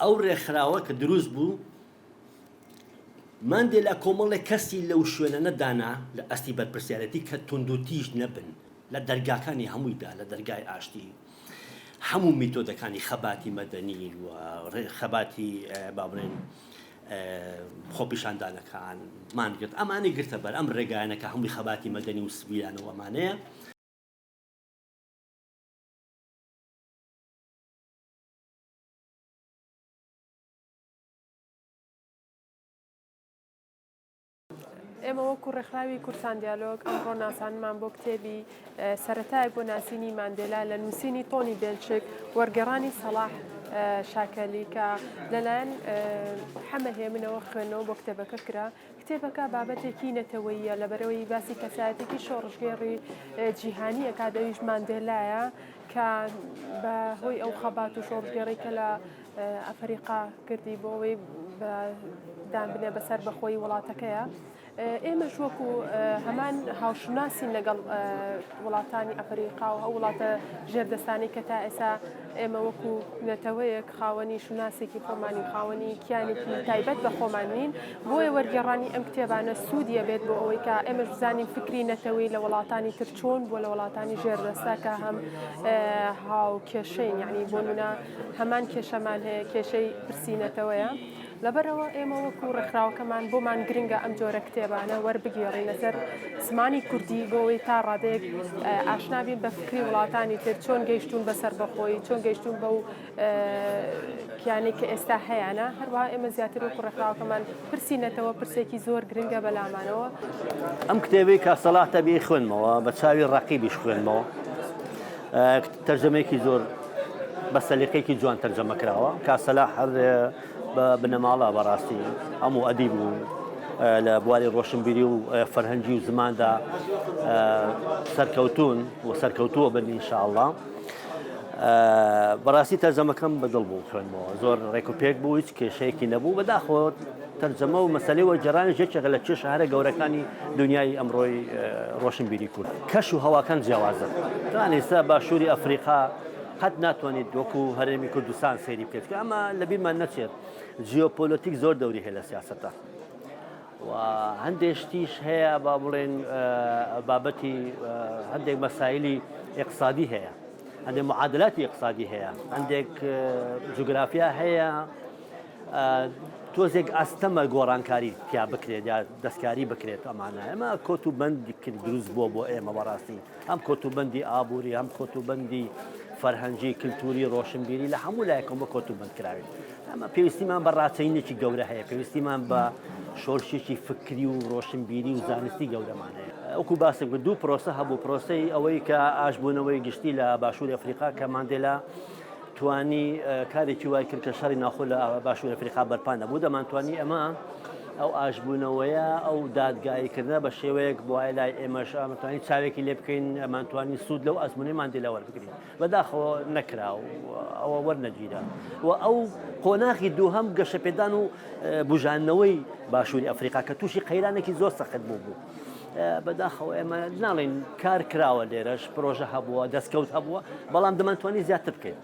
ئەو ڕێکخراوە کە دروست بوو ماندێلا کۆمەڵێک کەسی لەو شوێنە دانا لە ئەستی بەرپرسیارەتی کە توندوتیژ نەبن لە دەرگاکانی هەموویدا لە دەرگای ئاشتی هەموو میتۆدەکانی خەباتی مەدەنی و خەباتی با بڵێن خۆپیشاندانەکان مانگرت ئەمانەی گرتە بەر ئەم ڕێگایانەکە هەمووی خەباتی مەدەنی و سویلانەوە ئەمانەیە ئێمە وەکو ڕێکخراوی کورسان دیالۆگ ئەمڕۆ ناسانمان بۆ کتێبی سەرەتای بۆ ناسینی ماندێلا لە نووسینی تۆنی بێلچک وەرگێڕانی سەلاح شاکەلی کە لەلایەن حەمە هێمنەوە خوێنەوە بۆ کتێبەکە کرا کتێبەکە بابەتێکی نەتەوەیە لەبەرەوەی باسی کەسایەتێکی شۆڕژگێڕی جیهانیە کادەویش ماندێلایە کە بە هۆی ئەو خەبات و شۆڕژگێڕی کە لە ئەفریقا کردی بۆ ئەوەی دان بنێ بەسەر بەخۆی وڵاتەکەیە ئێمەش وەکو هەمان هاوشناسین لەگەڵ وڵاتانی ئەفریقا و ئەو وڵاتە ژێردەستانی کە تا ئێستا ئێمە وەکو نەتەوەیەک خاوەنی شوناسێکی خۆمانی خاوەنی کیانێکی تایبەت بە خۆمانین بۆیە وەرگێڕانی ئەم کتێبانە سوودیە بێت بۆ ئەوەی کە ئێمەش بزانین فکری نەتەوەی لە وڵاتانی تر چۆن بۆ لە وڵاتانی ژێردەستا کە هەم هاو کێشەین یعنی بۆ نمونە هەمان کێشەمان هەیە کێشەی پرسیینەتەوەیە لەبەرەوە ئێمە وەکو ڕێکخراوەکەمان بۆمان گرنگە ئەم جۆرە کتێبانە وەربگێڕین لەسەر زمانی کوردی بۆەوەی تا ڕادەیەک ئاشنابین بە فکری وڵاتانی تر چۆن گەیشتون بەسەر بەخۆی چۆن گەیشتون بەو کیانەی کە ئێستا هەیەە هەروە ئێمە زیاتر وەکو ڕێکخراوەکەمان پرسیینەتەوە پرسێکی زۆر گرنگە بەلامانەوە ئەم کتێبەی کە سەلاح تەبیعی خوێنمەوە بە چاوی ڕەقیبیش خوێنمەوە تەرجەمەیەکی زۆر بە سەلیقەیەکی جوان تەرجەمە کراوە کە سەلاح هەر بنەماڵە بەڕاستی هەموو ئەدیب و لە بواری ڕۆشنبیری و فەرهەنگی و زماندا سەرکەوتون و سەرکەوتووە بن ئینشاءڵڵا بەڕاستی تەرجەمەکەم بەدڵ بوو خوێنمەوە زۆر ڕێک و پێک بوو هیچ کێشەیەکی نەبوو بەداخۆ تەرجەمە و مەسەلەی وەرگێڕانی یەکێکە لە چێ شارە گەورەکانی دنیای ئەمڕۆی ڕۆشنبیری کورد کەش و هەواکان جیاوازە تاوان ئێستا باشووری ئەفریقا قەت ناتوانێت وەکو هەرێمی کوردستان سەیری بکەیت ئەمە لەبیرمان نەچێت جیۆپۆلۆتیک زۆر دەوری هەیە لە سیاسەتە و هەندێک شتیش هەیە با بڵێن بابەتی هەندێک مەسایلی اقتصادی هەیە هەندێک معادلاتی اقتصادی هەیە هەندێک جوگرافیا هەیە تۆزێک ئەستەمە گۆڕانکاری تیا بکرێت یا دەستکاری بکرێت ئەمانە ئەمە کۆتوبەندی کرد دروست بووە بۆ ئێمە بەڕاستی ئەم کۆتوبەندی ئابووری ئەم کۆتوبەندی فەرهەنگی کللتوری ڕۆشنبیری لە هەموو لایەکەوە کۆتوبەند کراوێت ئەمە پێویستیمان بە ڕاچەینێکی گەورە هەیە پێویستیمان بە شۆرشێکی فکری و ڕۆشنبیری و زانستی گەورەمان هەیە ئەوکو باسم کرد دوو پرۆسە هەبوو پرۆسەی ئەوەی کە ئاشبوونەوەی گشتی لە باشووری ئەفریقا کە ماندێلا توانی کارێکی وای کرد کە شەڕی ناخۆ لە باشووری ئەفریقا بەرپان نەبوو دەمانتوانی ئەمە ئەو ئاشبوونەوەیە ئەو دادگاییکردنە بە شێوەیەک بۆ وای لای ئێمەش ئەمەتوانی چاوێکی لێ بکەین ئەمانتوانی سوود لەو ئەزمونەی ماندێلا وەربگرین بەداخەوە نەکرا و ئەوە وەرنەگیرا و ئەو قۆناغی دووهەم گەشەپێدان و بژانەوەی باشووری ئەفریقا کە تووشی قەیرانێکی زۆر سەخت بوو بەداخەوە ئێمە ناڵێن کار کراوە لێرەش پرۆژە هەبووە دەستکەوت هەبووە بەڵام دەمانتوانی زیاتر بکەین